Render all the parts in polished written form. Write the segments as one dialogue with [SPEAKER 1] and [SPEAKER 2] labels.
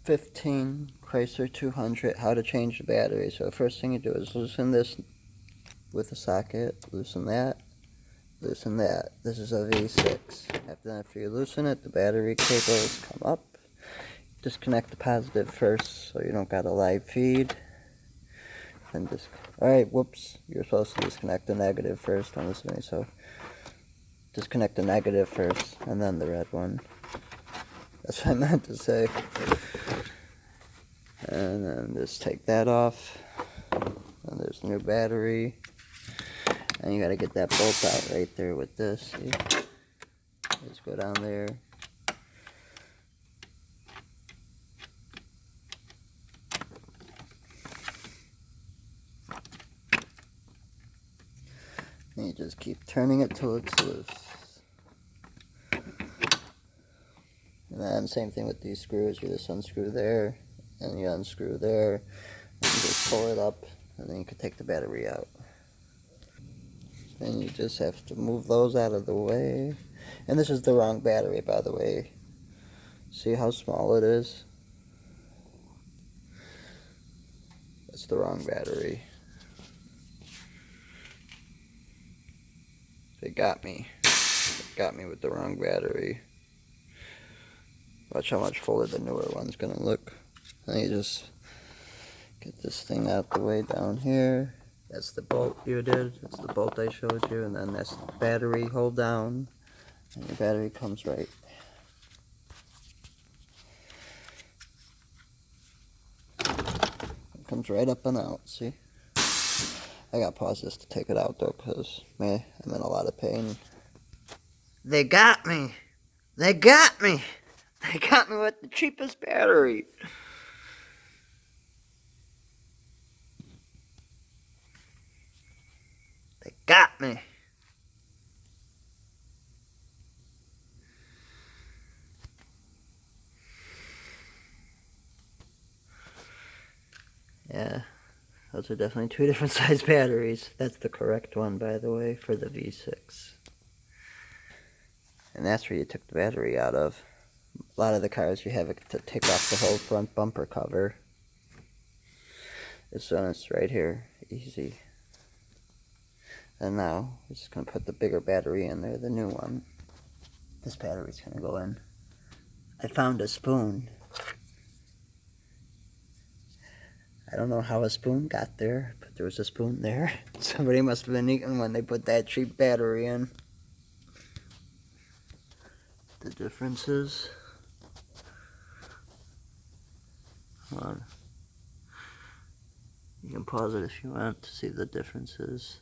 [SPEAKER 1] 15 Chrysler 200, how to change the battery. So the first thing you do is loosen this with a socket, loosen that, loosen that. This is a V6. After you loosen it, the battery cables come up. Disconnect the positive first so you don't got a live feed. Then alright, whoops, you're supposed to disconnect the negative first. Don't listen to me, so disconnect the negative first and then the red one. That's what I meant to say. And then just take that off. And there's the new battery. And you gotta get that bolt out right there with this. See? Just go down there. And you just keep turning it till it's loose. And then same thing with these screws. You just unscrew there, and you unscrew there, and you just pull it up, and then you can take the battery out. And you just have to move those out of the way. And this is the wrong battery, by the way. See how small it is? That's the wrong battery. They got me. They got me with the wrong battery. Watch how much fuller the newer one's gonna look. And you just get this thing out the way down here. That's the bolt you did. That's the bolt I showed you. And then that's the battery. Hold down. And your battery comes right. It comes right up and out. See? I gotta pause this to take it out though, because, man, I'm in a lot of pain. They got me! They got me! They got me with the cheapest battery! They got me! Yeah, those are definitely two different size batteries. That's the correct one, by the way, for the V6. And that's where you took the battery out of. A lot of the cars you have to take off the whole front bumper cover. This one is right here, easy. And now, we're just going to put the bigger battery in there, the new one. This battery's going to go in. I found a spoon. I don't know how a spoon got there, but there was a spoon there. Somebody must have been eating when they put that cheap battery in. The differences. Hold on. You can pause it if you want to see the differences.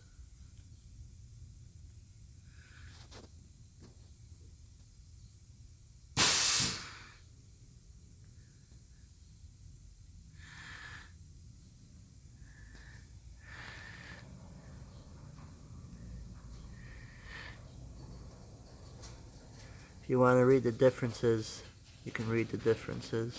[SPEAKER 1] If you want to read the differences, you can read the differences.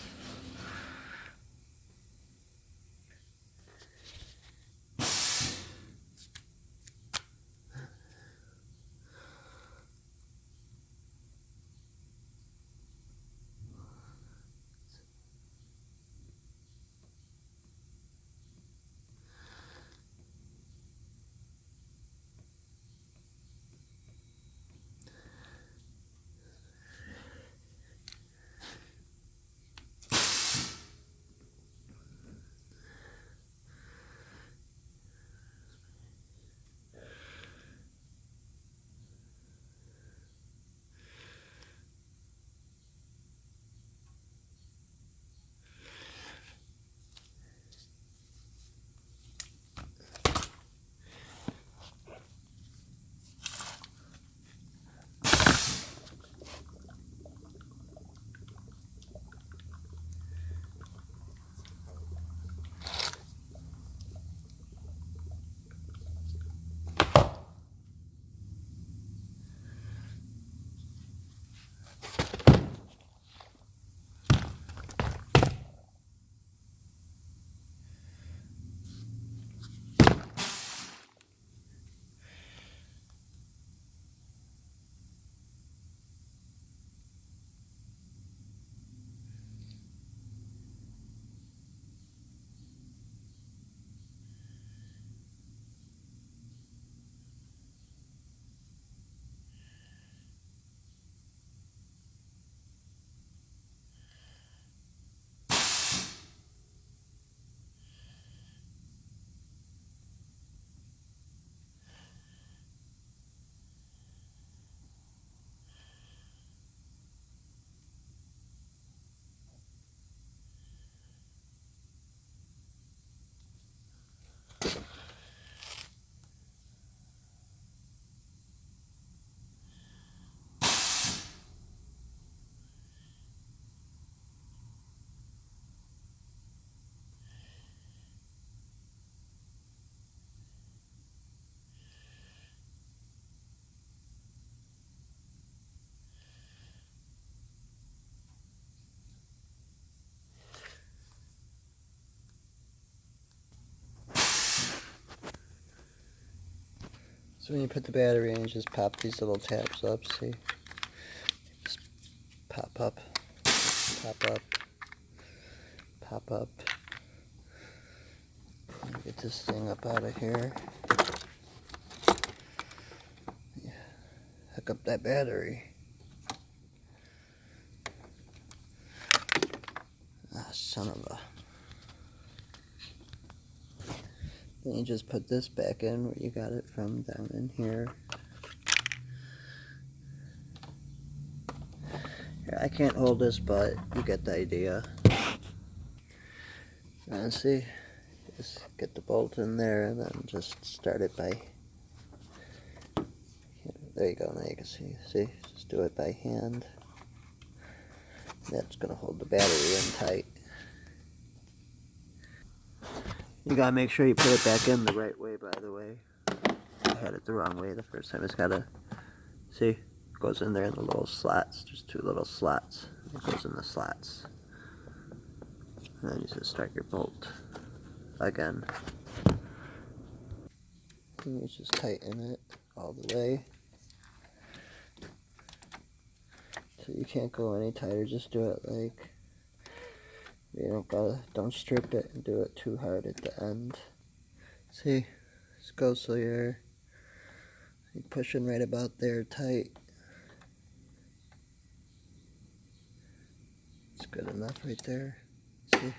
[SPEAKER 1] So when you put the battery in, you just pop these little tabs up, see? Just pop up, pop up, pop up. Get this thing up out of here. Hook up that battery. Ah, son of a... Then you just put this back in where you got it from, down in here. Here, I can't hold this, but you get the idea. And see, just get the bolt in there and then just start it by... There you go, now you can see, just do it by hand. That's going to hold the battery in tight. You gotta make sure you put it back in the right way, by the way. I had it the wrong way the first time. It's gotta, see, it goes in there in the little slots. There's two little slots. It goes in the slots. And then you just start your bolt again. And you just tighten it all the way. So you can't go any tighter, just do it like, you don't strip it and do it too hard at the end. See, just go so you're pushing right about there tight. It's good enough right there. See,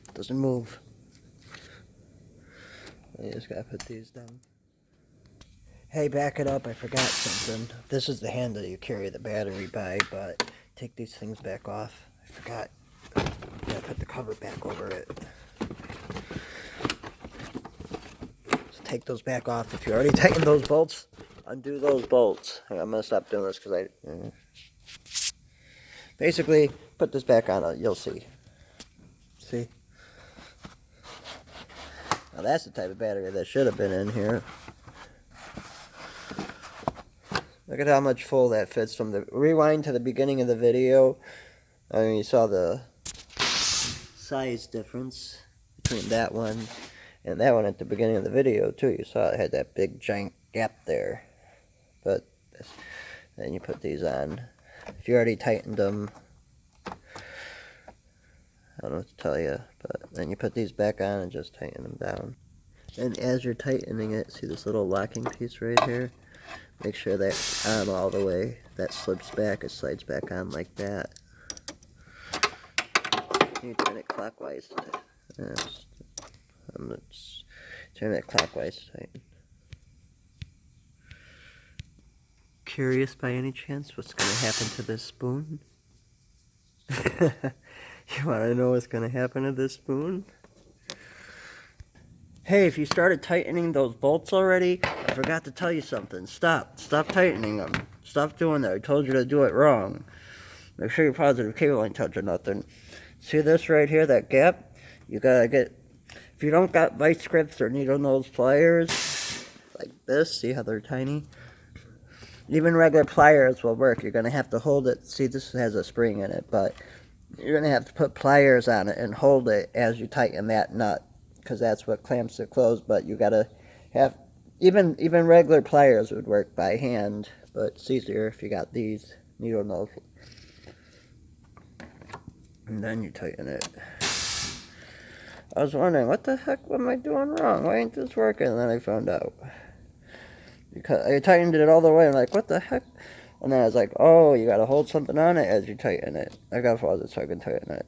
[SPEAKER 1] it doesn't move. You just gotta put these down. Hey, back it up, I forgot something. This is the handle you carry the battery by, but take these things back off. I forgot. You gotta put the cover back over it. So take those back off. If you already tightened those bolts, undo those bolts. I'm gonna stop doing this because basically, put this back on, you'll see. See? Now that's the type of battery that should have been in here. Look at how much full that fits from the... Rewind to the beginning of the video. I mean, you saw the size difference between that one and that one at the beginning of the video, too. You saw it had that big, giant gap there. But then you put these on. If you already tightened them, I don't know what to tell you, but then you put these back on and just tighten them down. And as you're tightening it, see this little locking piece right here? Make sure that's on all the way. That slips back, it slides back on like that. You turn it clockwise. Turn it clockwise to tighten. Curious by any chance what's going to happen to this spoon? You want to know what's going to happen to this spoon? Hey, if you started tightening those bolts already, I forgot to tell you something. Stop tightening them. Stop doing that. I told you to do it wrong. Make sure your positive cable ain't touching nothing. See this right here, that gap? You gotta get, if you don't got vice grips or needle nose pliers, like this, see how they're tiny? Even regular pliers will work. You're gonna have to hold it. See, this has a spring in it, but you're gonna have to put pliers on it and hold it as you tighten that nut, because that's what clamps it closed. But you gotta have, even regular pliers would work by hand, but it's easier if you got these needle nose. And then you tighten it. I was wondering, what the heck am I doing wrong? Why ain't this working? And then I found out. Because I tightened it all the way. I'm like, what the heck? And then I was like, oh, you gotta hold something on it as you tighten it. I gotta pause it so I can tighten it.